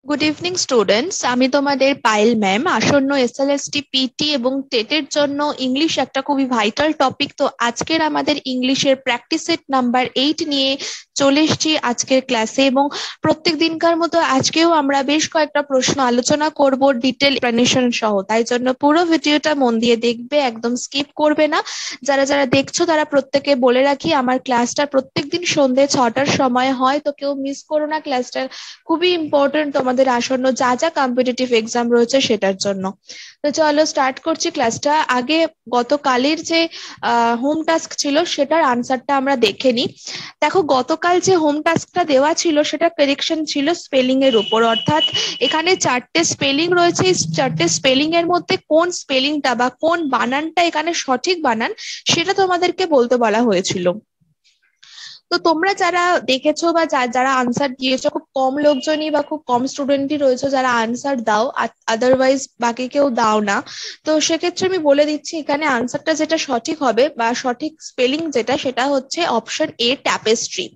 Good evening students, আমি তোমাদের Payel ma'am. আসন্ন এসএলএসটি পিটি এবং টেটের জন্য ইংলিশ একটা খুবই ভাইটাল টপিক। তো আজকের আমাদের ইংলিশের প্র্যাকটিস সেট নাম্বার 8 নিয়ে চলে এসেছি আজকের ক্লাসে, এবং প্রত্যেক দিনকার মতো আজকেও আমরা বেশ কয়েকটা প্রশ্ন আলোচনা করব ডিটেল এক্সপ্লেনেশন সহ। তাই জন্য পুরো ভিডিওটা মন দিয়ে দেখবে, একদম স্কিপ করবে না। যারা যারা দেখছো তারা প্রত্যেকে বলে রাখি, আমার ক্লাসটা প্রত্যেকদিন সন্ধ্যে 6টার সময় হয়, তো কেউ মিস করো না ক্লাসটা। খুবই ইম্পর্টেন্ট তোমাদের আসন্ন যা যা কম্পিটিটিভ এক্সাম রয়েছে সেটার জন্য। তো চলো স্টার্ট করছি ক্লাসটা। আগে গতকালের যে হোম টাস্ক ছিল সেটার আনসারটা আমরা দেখে নিই। দেখো, গতকাল যে হোম টাস্কটা দেওয়া ছিল সেটা কারেকশন ছিল স্পেলিং এর উপর, অর্থাৎ এখানে 4টে স্পেলিং রয়েছে। এই 4টে স্পেলিং এর মধ্যে কোন স্পেলিংটা বা কোন বানানটা এখানে সঠিক বানান সেটা তোমাদেরকে বলতে বলা হয়েছিল। তো তোমরা যারা দেখেছো বা যারা আনসার দিয়েছো, খুব কম লোকজনই বা খুব কম স্টুডেন্টই রয়েছে যারা আনসার দাও, আদারওয়াইজ বাকি কেউ দাও না। তো সেক্ষেত্রে আমি বলে দিচ্ছি, এখানে আনসারটা যেটা সঠিক হবে বা সঠিক স্পেলিং যেটা, সেটা হচ্ছে অপশন এ, ট্যাপেস্ট্রি।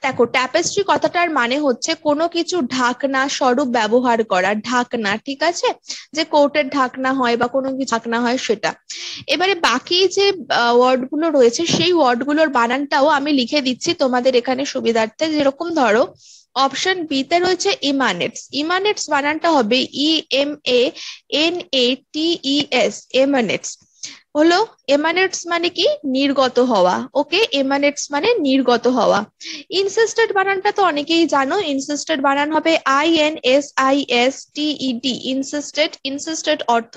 দেখো, ট্যাপেস্ট্রি কথাটার মানে হচ্ছে কোনো কিছু ঢাকনা স্বরূপ ব্যবহার করা, ঢাকনা, ঠিক আছে? যে কোটের ঢাকনা হয় বা কোনো কিছু ঢাকনা হয় সেটা। এবারে বাকি যে ওয়ার্ড গুলো রয়েছে সেই ওয়ার্ড গুলোর বানানটাও আমি লিখে দিচ্ছি তোমাদের এখানে সুবিধার্থে। যেরকম ধরো, অপশন বি তে রয়েছে ইমানেটস। ইমানেটস বানানটা হবে EMANATES, এমানেটস হলো। এমানেটস মানে কি? নির্গত হওয়া। ওকে, এমানেটস মানে নির্গত হওয়া। ইনসিস্টেড বানানটা তো অনেকেই জানো, ইনসিস্টেড বানান হবে INSISTED, ইনসিস্টেড। ইনসিস্টেড অর্থ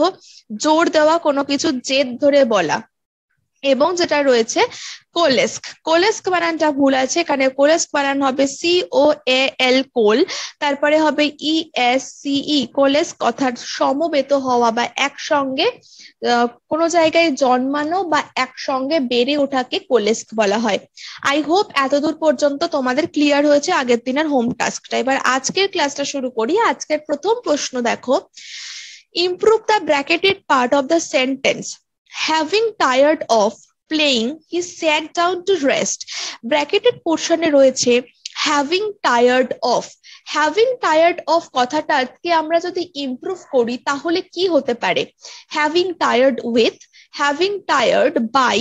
জোর দেওয়া, কোনো কিছু জেদ ধরে বলা। এবং যেটা রয়েছে কোলেস্ক, কোলেস্ক বানানটা ভুল আছে, এখানে কোলেস্ক বানান হবে COAL, কোল। তারপরে হবে ESCE, কোলেস্ক অর্থাৎ সমবেত হওয়া বা একসঙ্গে কোনো জায়গায় জন্মানো বা একসঙ্গে বেড়ে ওঠাকে কোলেস্ক বলা হয়। আই হোপ এতদূর পর্যন্ত তোমাদের ক্লিয়ার হয়েছে আগের দিনের হোম টাস্কটা। এবার আজকের ক্লাসটা শুরু করি। আজকের প্রথম প্রশ্ন দেখো, improve the bracketed part of the sentence. Having tired of playing, he sat down to rest. Bracketed পোর্শনে রয়েছে having tired of। having tired of কথাটাকে আমরা যদি ইমপ্রুভ করি তাহলে কি হতে পারে? having tired with, having tired by,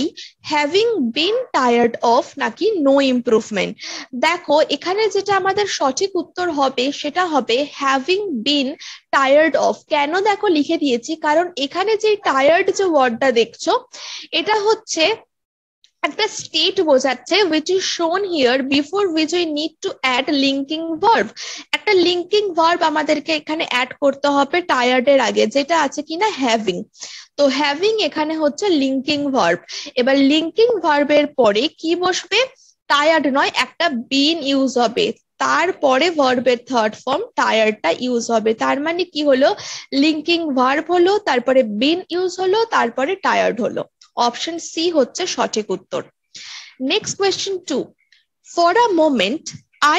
having been tired of, নাকি no improvement? দেখো, এখানে যেটা আমাদের সঠিক উত্তর হবে সেটা হবে having been টায়ার্ড অফ। কেন দেখো লিখে দিয়েছি, কারণ এখানে যে টায়ার্ড যে ওয়ার্ডটা দেখছো, এটা হচ্ছে একটা স্টেট বোঝাচ্ছে, which is shown here before which we need to add linking verb। একটা লিঙ্কিং ভার্ব আমাদেরকে এখানে অ্যাড করতে হবে টায়ার্ড এর আগে, যেটা আছে কিনা হ্যাভিং। তো হ্যাভিং এখানে হচ্ছে লিঙ্কিং ভার্ব। এবার লিঙ্কিং ভার্বের পরে কি বসবে? টায়ার্ড নয়, একটা বিন ইউজ হবে। তারপরে ভার্বের থার্ড ফর্ম টায়ার্ডটা ইউজ হবে। তার মানে কি হলো? লিঙ্কিং ভার্ব হলো, তারপরে বিন ইউজ হলো, তারপরে টায়ার্ড হলো। অপশন সি হচ্ছে সঠিক উত্তর। Next question 2, for a moment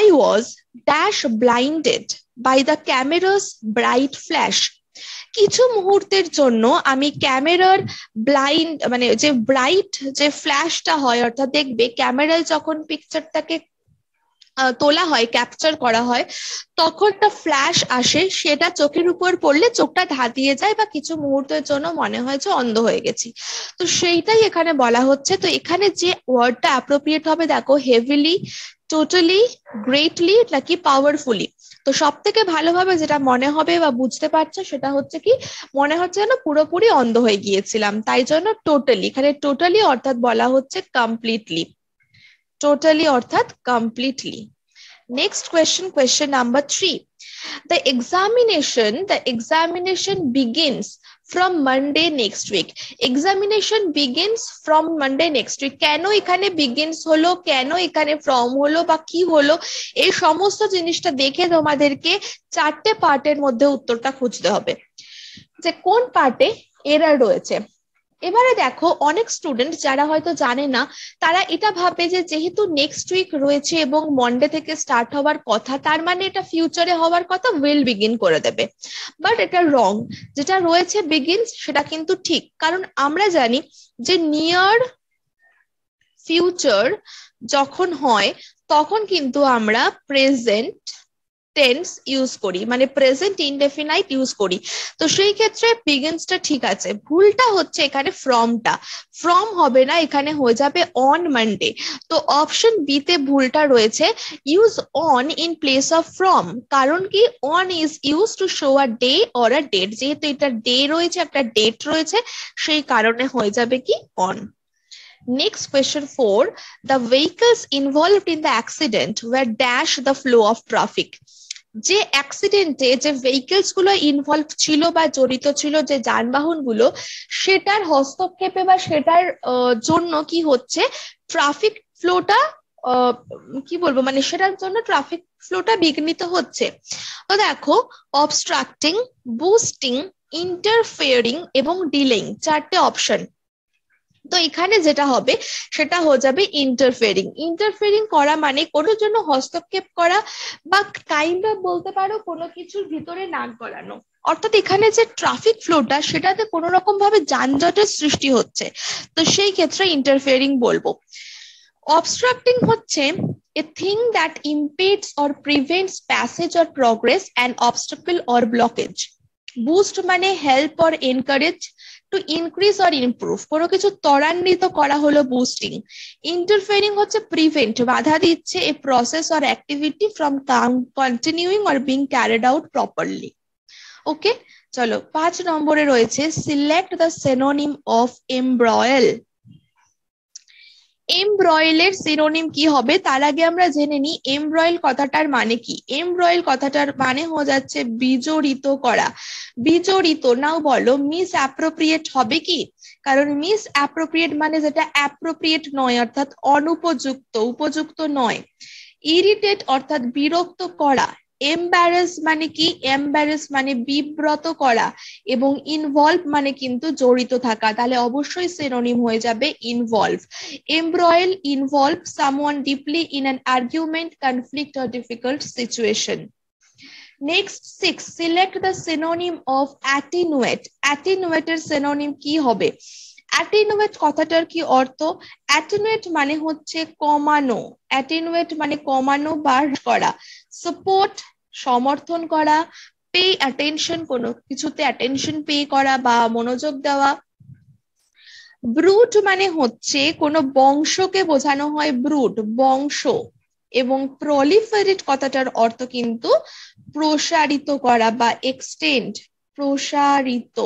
I was dash blinded by the camera's bright flash. কিছু মুহূর্তের জন্য আমি ক্যামেরার ব্লাইন্ড মানে যে ব্রাইট যে ফ্ল্যাশটা হয়, অর্থাৎ দেখবে ক্যামেরায় যখন পিকচারটাকে তোলা হয়, ক্যাপচার করা হয়, তখন একটা ফ্ল্যাশ আসে, সেটা চোখের উপর পড়লে চোখটা ধাঁধিয়ে যায় বা কিছু মুহূর্তের জন্য মনে হয় যে অন্ধ হয়ে গেছি। তো সেইটাই এখানে বলা হচ্ছে। তো এখানে যে ওয়ার্ডটা অ্যাপ্রোপ্রিয়েট হবে, দেখো, হেভিলি, টোটালি, গ্রেটলি নাকি পাওয়ারফুলি। তো সব থেকে ভালোভাবে যেটা মনে হবে বা বুঝতে পারছো সেটা হচ্ছে কি, মনে হচ্ছে যেন পুরোপুরি অন্ধ হয়ে গিয়েছিলাম, তাই জন্য টোটালি। এখানে টোটালি অর্থাৎ বলা হচ্ছে কমপ্লিটলি, টোটালি অর্থাৎ completely. Next question, question number 3. The examination begins from Monday next week. Examination begins from Monday next week. কেন এখানে begins হলো, কেন এখানে from হলো বা কি হলো, এই সমস্ত জিনিসটা দেখে তোমাদেরকে 4টে পার্টের মধ্যে উত্তরটা খুঁজতে হবে যে কোন পার্টে এরর রয়েছে। এবারে দেখো, অনেক স্টুডেন্ট যারা হয়তো জানে না, তারা এটা ভাবে যে যেহেতু নেক্সট উইক রয়েছে এবং মন্ডে থেকে স্টার্ট হওয়ার কথা, তার মানে এটা ফিউচারে হওয়ার কথা, উইল বিগিন করে দেবে। বাট এটা রং। যেটা রয়েছে বিগিনস সেটা কিন্তু ঠিক, কারণ আমরা জানি যে নিয়ার ফিউচার যখন হয় তখন কিন্তু আমরা প্রেজেন্ট টেন্স ইউজ করি, মানে প্রেজেন্ট ইনডেফিনাইট ইউজ করি। তো সেই ক্ষেত্রে বিগিনসটা ঠিক আছে, ভুলটা হচ্ছে এখানে ফ্রমটা, ফ্রম হবে না, এখানে হয়ে যাবে অন মানডে। তো অপশন বি তে ভুলটা রয়েছে, use on in place of from. কারণ কি, on is use to show a day or a date, যেহেতু এটা ডে রয়েছে, একটা ডেট রয়েছে, সেই কারণে হয়ে যাবে কি on. Next question 4. The vehicles involved in the accident were dash the flow of traffic. যে অ্যাক্সিডেন্টে যে ভেহিকলস গুলো ইনভলভ ছিল বা জড়িত ছিল, যে যানবাহন গুলো, সেটার হস্তক্ষেপে বা সেটার জন্য কি হচ্ছে, ট্রাফিক ফ্লোটা কি বলবো, মানে সেটার জন্য ট্রাফিক ফ্লোটা বিঘ্নিত হচ্ছে। তো দেখো, অবস্ট্রাক্টিং, বুস্টিং, ইন্টারফেয়ারিং এবং ডিলেইং, চারটে অপশন। তো এখানে যেটা হবে সেটা হয়ে যাবে ইন্টারফেয়ারিং। ইন্টারফেয়ারিং করা মানে কোনো জন্য হস্তক্ষেপ করা, বা কাইন্ড অফ বলতে পারো কোনো কিছুর ভিতরে নাক গলানো। অর্থাৎ এখানে যে ট্রাফিক ফ্লোটা, সেটাতে কোনো রকম ভাবে যানজটের সৃষ্টি হচ্ছে, তো সেই ক্ষেত্রে ইন্টারফেয়ারিং বলবো। অবস্ট্রাক্টিং হচ্ছে a thing that impedes or prevents passage or progress, an obstacle or blockage. Boost মানে help or encourage, to increase or improve, কোনো কিছু ত্বরান্বিত করা হলো বুস্টিং। ইন্টারফেয়ারিং হচ্ছে প্রিভেন্ট, বাধা দিচ্ছে a process or activity from continuing or being carried out properly. Okay, চলো 5 নম্বরে রয়েছে select the synonym of embroil. এমব্রয়েলের সিনোনিম কি হবে, তার আগে আমরা জেনে নিই এমব্রয়েল কথাটার মানে কি। এমব্রয়েল কথাটার মানে হয়ে যাচ্ছে বিজড়িত করা। বিজড়িত, নাও বলো মিস অ্যাপ্রোপ্রিয়েট হবে কি, কারণ মিস অ্যাপ্রোপ্রিয়েট মানে যেটা অ্যাপ্রোপ্রিয়েট নয়, অর্থাৎ অনুপযুক্ত, উপযুক্ত নয়। ইরিটেট অর্থাৎ বিরক্ত করা। এম্বারেস মানে কি, এম্বারেস মানে বিব্রত করা, এবং ইনভলভ মানে কিন্তু জড়িত থাকা, তাহলে অবশ্যই সিনোনিম হয়ে যাবে involve. Embroil involve someone deeply in an argument, conflict or difficult situation. Next 6, select the synonym of attenuate. Attenuate এর synonym কি হবে? Attenuate কথাটার কি অর্থ? Attenuate মানে হচ্ছে কমানো, attenuate মানে কমানো বা হ্রাস করা। Support সমর্থন করা, pay attention কোনো কিছুতে attention pay করা বা মনোযোগ দেওয়া। ব্রুট মানে হচ্ছে কোনো বংশকে বোঝানো হয়, ব্রুট বংশ। এবং প্রলিফারেট কথাটার অর্থ কিন্তু প্রসারিত করা বা এক্সটেন্ড, প্রসারিত।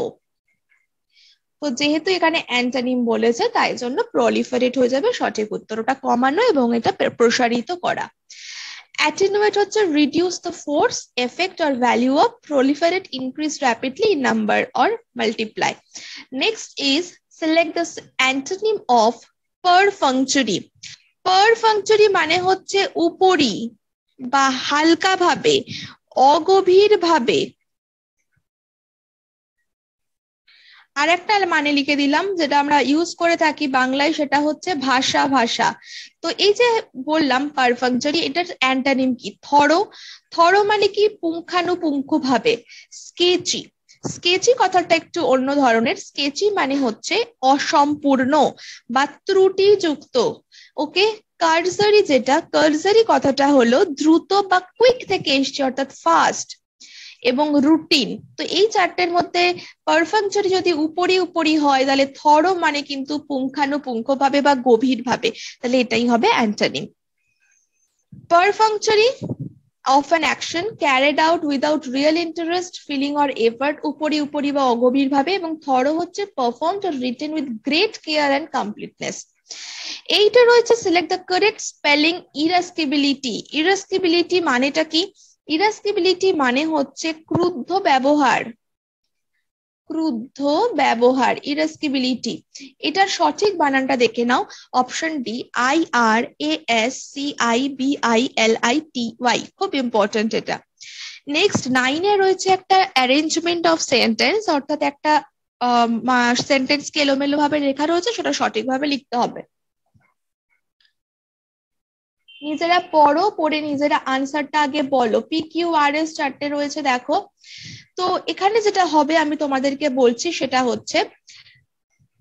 তো যেহেতু এখানে অ্যান্টোনিম বলেছে, তাই জন্য প্রলিফারেট হয়ে যাবে সঠিক উত্তর, ওটা কমানো এবং এটা প্রসারিত করা। Attenuate হচ্ছে reduce the force, effect or value of, proliferate increase rapidly in number or multiply. Next is select the antonym of perfunctory. Perfunctory মানে হচ্ছে উপরি বা হালকা ভাবে, অগভীর ভাবে। আর একটা মানে লিখে দিলাম যেটা আমরা ইউজ করে থাকি বাংলায়, সেটা হচ্ছে ভাষা ভাষা। তো এই যে বললাম পারফাংচারি, এটার অ্যান্টোনিম কি, থরো। থরো মানে কি পুঙ্খানুপুঙ্খ ভাবে। স্কেচি, স্কেচি কথাটা একটু অন্য ধরনের। স্কেচি মানে হচ্ছে অসম্পূর্ণ বা ত্রুটিযুক্ত। ওকে, কার্সারি, যেটা কার্সারি কথাটা হলো দ্রুত বা কুইক থেকে এসছে, অর্থাৎ ফাস্ট। এবং রুটিন। তো এই চারটের মধ্যে পারফাংচারি যদি উপরি উপরি হয়, তাহলে থরো মানে কিন্তু পুঙ্খানুপুঙ্খ ভাবে বা গভীর ভাবে, তাহলে এটাই হবে antonym. পারফাংচারি of an action carried out without real interest, feeling or effort, উপরি উপরি বা অগভীর ভাবে। এবং থরো হচ্ছে performed or written with great care and completeness. এইটা রয়েছে সিলেক্ট দ্য কারেক্ট স্পেলিং ইরাস্কিবিলিটি। ইরাস্কিবিলিটি মানেটা কি? ইরাস্কিবিলিটি মানে হচ্ছে ক্রুদ্ধ ব্যবহার, ক্রুদ্ধ ব্যবহার, ইরাস্কিবিলিটি। এটার সঠিক বানানটা দেখে নাও, অপশন ডি, IRASCIBILITY, খুব ইম্পর্টেন্ট এটা। নেক্সট 9 এ রয়েছে একটা অ্যারেঞ্জমেন্ট অফ সেন্টেন্স, অর্থাৎ একটা সেন্টেন্স কে এলোমেলো ভাবে লেখা রয়েছে, সেটা সঠিকভাবে লিখতে হবে। নিজেরা পড়ো, পড়ে নিজেরা আনসারটা আগে বলো। PQRS চারটে রয়েছে দেখো। তো এখানে যেটা হবে আমি তোমাদেরকে বলছি, সেটা হচ্ছে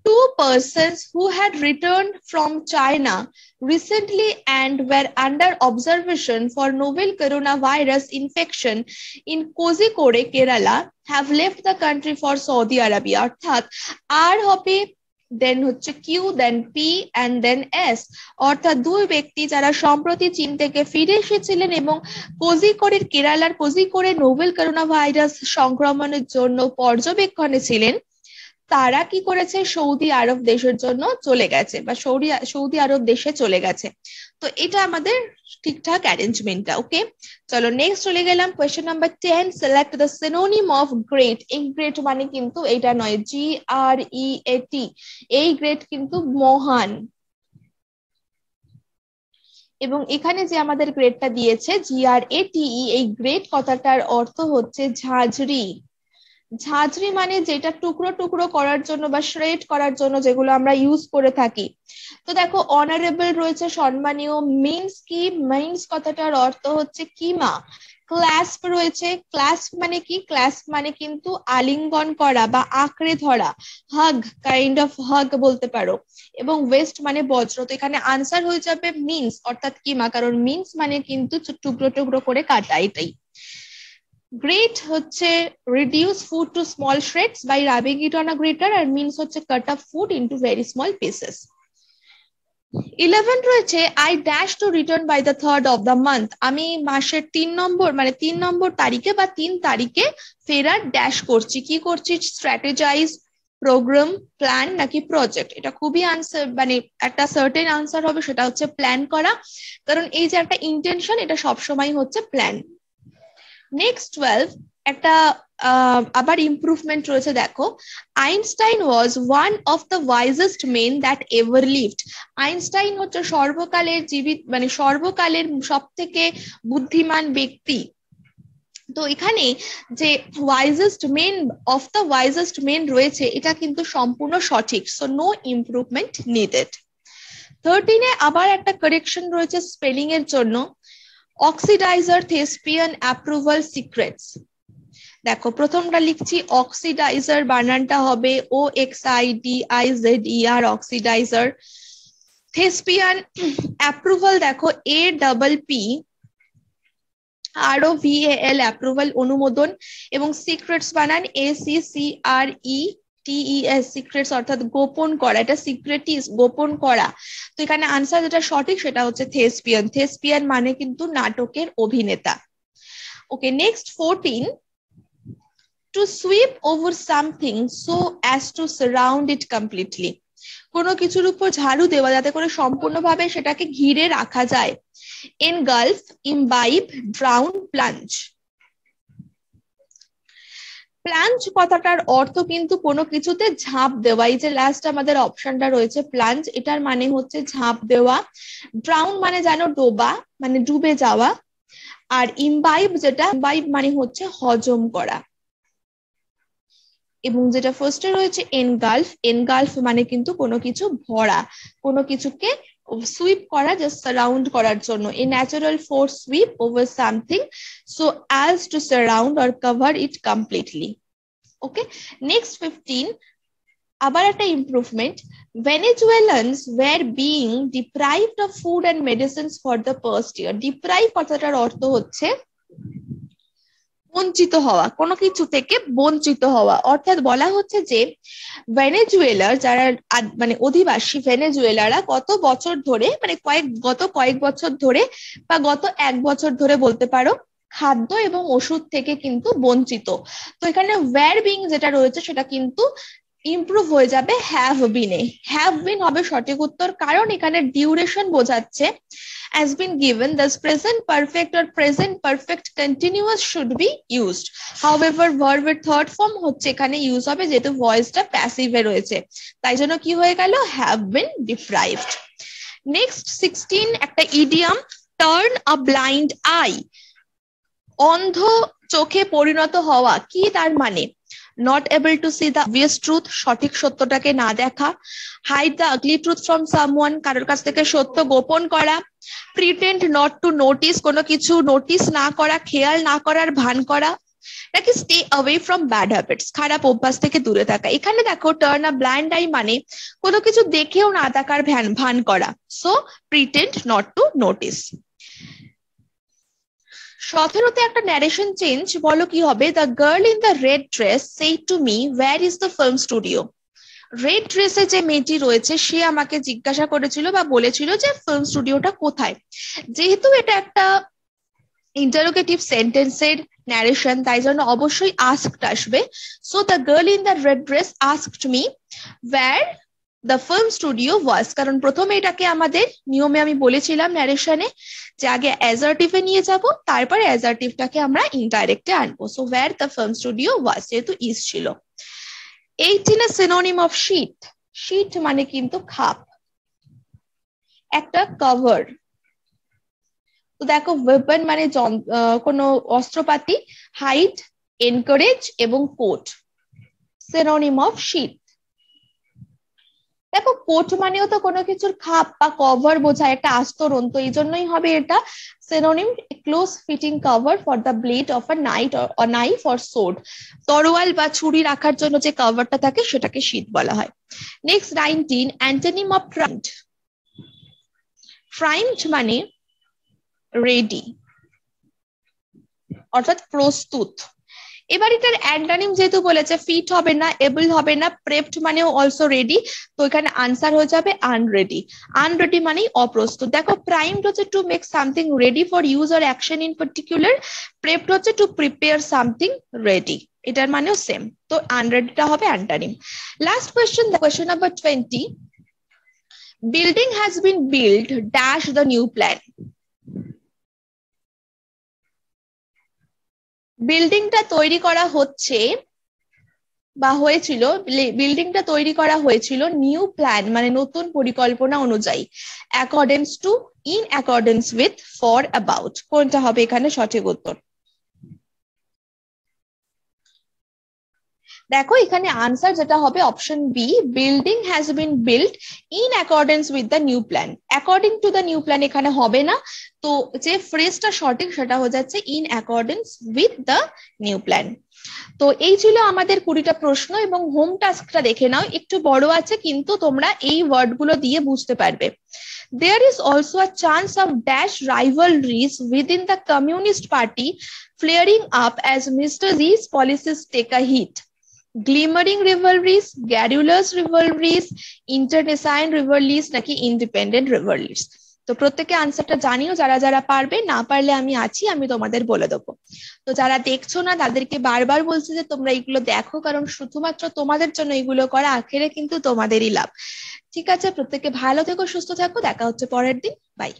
two persons who had returned from China recently and were under observation for novel coronavirus infection in Kozhikode, Kerala, have left the country for Saudi Arabia. অর্থাৎ আর হবে দেন হচ্ছে Q then P and then S, অর্থাৎ দুই ব্যক্তি যারা সম্প্রতি চীন থেকে ফিরে এসেছিলেন এবং কোজিকোডের কেরালার কোজিকোডে নোভেল করোনা ভাইরাস সংক্রমণের জন্য পর্যবেক্ষণে ছিলেন, তারা কি করেছে সৌদি আরব দেশের জন্য চলে গেছে বা সৌদি আরব দেশে চলে গেছে। তো এটা আমাদের ঠিকঠাক অ্যারেঞ্জমেন্টটা। ওকে, চলো নেক্সট চলে গেলাম। Question number 10, select the synonym of great. এই গ্রেট মানে কিন্তু এটা নয়, GREAT, এই গ্রেট কিন্তু মহান। এবং এখানে যে আমাদের গ্রেটটা দিয়েছে GRATE, এই গ্রেট কথাটার অর্থ হচ্ছে ঝাঁঝরি। ঝাঁঝরি মানে যেটা টুকরো টুকরো করার জন্য বা শ্রেড করার জন্য যেগুলো আমরা ইউজ করে থাকি। তো দেখো অনারেবল রয়েছে সম্মানীয়, মিন্স কি, মিন্স কথাটার অর্থ হচ্ছে কিমা। ক্লাস্প রয়েছে, ক্লাস্প মানে কি, ক্লাস্প মানে কিন্তু আলিঙ্গন করা বা আঁকড়ে ধরা, হাগ, কাইন্ড অফ হাগ বলতে পারো। এবং ওয়েস্ট মানে বজ্র। তো এখানে আনসার হয়ে যাবে মিন্স অর্থাৎ কিমা, কারণ মিন্স মানে কিন্তু টুকরো টুকরো করে কাটা, এটাই। গ্রেট হচ্ছে reduce food to small shreds by rubbing it on a grater, R means হচ্ছে cut up food into very small pieces. 11 রয়েছে I dash to return by the 3rd of the month, আমি মাসের 3 নম্বর মানে 3 নম্বর তারিখে বা 3 তারিখে ফেরার ড্যাশ করছি। কি করছি? স্ট্র্যাটেজাইজ, প্রোগ্রাম, প্ল্যান নাকি প্রজেক্ট? এটা খুবই আনসার মানে একটা সার্টেন আনসার হবে, সেটা হচ্ছে প্ল্যান করা, কারণ এই যে একটা ইন্টেনশন এটা সবসময় হচ্ছে প্ল্যান। নেক্সট 12 একটা আবার ইমপ্রুভমেন্ট রয়েছে। দেখো, Einstein was one of the wisest men that ever lived. Einstein হচ্ছে সর্বকালের জীবিত মানে সর্বকালের সব থেকে বুদ্ধিমান ব্যক্তি। তো এখানে যে wisest men of the wisest men রয়েছে এটা কিন্তু সম্পূর্ণ সঠিক, সো নো ইমপ্রুভমেন্ট নিডেড। 13 এ আবার একটা কারেকশন রয়েছে স্পেলিং এর জন্য। Oxidizer, thespian, approval, secrets. দেখো প্রথমটা লিখছি অক্সিডাইজার, বানানটা হবে OXIDIZER, অক্সিডাইজার। থেসপিয়ান, অ্যাপ্রুভাল দেখো APPROVAL, অ্যাপ্রুভাল অনুমোদন, এবং সিক্রেটস বানান SECRETES, সিক্রেটস অর্থাৎ গোপন করা, এটা সিক্রেটিস গোপন করা। তো এখানে আনসার যেটা সঠিক সেটা হচ্ছে থেসপিয়ান। থেসপিয়ান মানে কিন্তু নাটকের অভিনেতা। ওকে, next 14, to sweep over something so as to surround it completely, কোনো কিছুর উপর ঝাড়ু দেওয়া যাতে করে সম্পূর্ণভাবে সেটাকে ঘিরে রাখা যায়। engulf, imbibe, drown, plunge। Plunge কথাটার অর্থ কিন্তু কোনো কিছুতে ঝাঁপ দেওয়া। এই যে লাস্ট আমাদের অপশনটা রয়েছে প্লাঞ্জ, এটার মানে হচ্ছে ঝাঁপ দেওয়া। ড্রাউন মানে জানো ডোবা, মানে ডুবে যাওয়া। আর ইমবাইব, যেটা ইমবাইব মানে হচ্ছে হজম করা। এবং যেটা ফার্স্টে রয়েছে এনগালফ, এনগালফ মানে কিন্তু কোনো কিছু ভরা, কোনো কিছুকে সুইপ করা, জাস্ট সারাউন্ড করার জন্য। A natural force sweep over something so as to surround or cover it completely. Okay, next 15 আবার একটা improvement. Venezuelans were being deprived of food and medicines for the past year. Deprive কথাটার অর্থ হচ্ছে বঞ্চিত হওয়া, কোনো কিছু থেকে বঞ্চিত হওয়া। অর্থাৎ বলা হচ্ছে যে ভেনেজুয়েলার যারা মানে অধিবাসী ভেনেজুয়েলারা গত বছর ধরে মানে গত কয়েক বছর ধরে বা গত 1 বছর ধরে বলতে পারো খাদ্য এবং ওষুধ থেকে কিন্তু বঞ্চিত। তো এখানে ওয়্যার বিং যেটা রয়েছে সেটা কিন্তু ইমপ্রুভ হয়ে যাবে হ্যাভ বিনে। হ্যাভ বিন হবে সঠিক উত্তর, কারণ এখানে ডিউরেশন বোঝাচ্ছে। has been given, thus present perfect or present perfect continuous should be used. However, verb এর third form হচ্ছে এখানে ইউজ হবে যেহেতু ভয়েসটা প্যাসিভে রয়েছে, তাই জন্য কি হয়ে গেল have been deprived. নেক্সট 16 একটা idiom, turn a blind eye, অন্ধ চোখে পরিণত হওয়া। কি তার মানে? not able to see the obvious truth, সঠিক সত্যটাকে না দেখা। hide the ugly truth from someone, কারোর কাছ থেকে সত্য গোপন করা। pretend not to notice, কোনো কিছু নোটিস না করা, খেয়াল না করার ভান করা। নাকি stay away from bad habits, খারাপ অভ্যাস থেকে দূরে থাকা। এখানে দেখো টার্ন আ ব্লাইন্ড আই মানে কোনো কিছু দেখেও না দেখার ভান করা, so pretend not to notice. 17তে একটা ন্যারেশন চেঞ্জ, বলো কি হবে? The girl in the red dress said to me where is the film studio. Red ড্রেসে যে মেয়েটি রয়েছে সে আমাকে জিজ্ঞাসা করেছিল বা বলেছিল যে ফিল্ম স্টুডিওটা কোথায়। যেহেতু এটা একটা ইন্টারোগেটিভ সেন্টেন্সের ন্যারেশন, তাই জন্য অবশ্যই আস্কড আসবে। So the girl in the red dress asked me where the film studio was, কারণ প্রথমে এটাকে আমাদের নিয়মে আমি বলেছিলাম ন্যারেশনে যে আগে অ্যাজার্টিভে নিয়ে যাব, তারপরে অ্যাজার্টিভটাকে আমরা ইনডাইরেক্টে আনবো। So where the film studio was, যেহেতু ইজ ছিল। 18 এ সিনোনিম অফ শীট, শীট মানে কিন্তু খাপ, একটা কভার। তো দেখো ওয়েপন মানে কোনো অস্ত্রপাতি, হাইড, এনকারেজ এবং কোট, সিনোনিম অফ শীট। দেখো কোট মানেও তো কোনো কিছুর খাপ বা কভার বোঝায়, একটা আস্তরণ, তো এই জন্যই হবে এটা synonym, close fitting cover for the blade of a knife or sword. তরোয়াল বা ছুরি রাখার জন্য যে কভারটা থাকে সেটাকে শীট বলা হয়। Next 19, antonym of primed. Primed মানে রেডি, অর্থাৎ প্রস্তুত। এবার এটার অ্যান্টোনিম যেহেতু বলেছে, ফিট হবে না, এবল হবে না, প্রেপড মানেও অলসো রেডি, তো এখানে আনসার হয়ে যাবে আনরেডি। আনরেডি মানেই অপ্রস্তুত। দেখো প্রাইমড হচ্ছে to make something ready for use or action in particular, prepped হচ্ছে টু প্রিপেয়ার সামথিং রেডি, এটার মানেও সেম, তো আনরেডিটা হবে antonym. Last question, question number 20, building has been build dash the new plan. বিল্ডিংটা তৈরি করা হচ্ছে বা হয়েছিল, বিল্ডিংটা তৈরি করা হয়েছিল নিউ প্ল্যান মানে নতুন পরিকল্পনা অনুযায়ী, accordance to, in accordance with, for, about, কোনটা হবে এখানে সঠিক উত্তর? দেখো এখানে আনসার যেটা হবে option B, building has been build in accordance with the new plan. According to the new plan এখানে হবে না, তো যে ফ্রেজটা সঠিক সেটা হয়ে যাচ্ছে in accordance with the new plan. তো এই ছিল আমাদের 20টা প্রশ্ন, এবং হোম টাস্কটা দেখে নাও, একটু বড় আছে কিন্তু তোমরা এই ওয়ার্ডগুলো দিয়ে বুঝতে পারবে। There is also a chance of dash rivalries within the Communist Party flaring up as Mr. Z's policies take a hit. Glimmering rivalries, garrulous rivalries, internecine rivalries নাকি independent rivalries। তো প্রত্যেকে আনসারটা জানিও, যারা যারা পারবে, না পারলে আমি আছি, আমি তোমাদের বলে দেবো। তো যারা দেখছো না তাদেরকে বারবার বলছি যে তোমরা এগুলো দেখো, কারণ শুধুমাত্র তোমাদের জন্য এগুলো করা, আখেরে কিন্তু তোমাদেরই লাভ। ঠিক আছে, প্রত্যেকে ভালো থেকো, সুস্থ থাকো, দেখা হচ্ছে পরের দিন, বাই।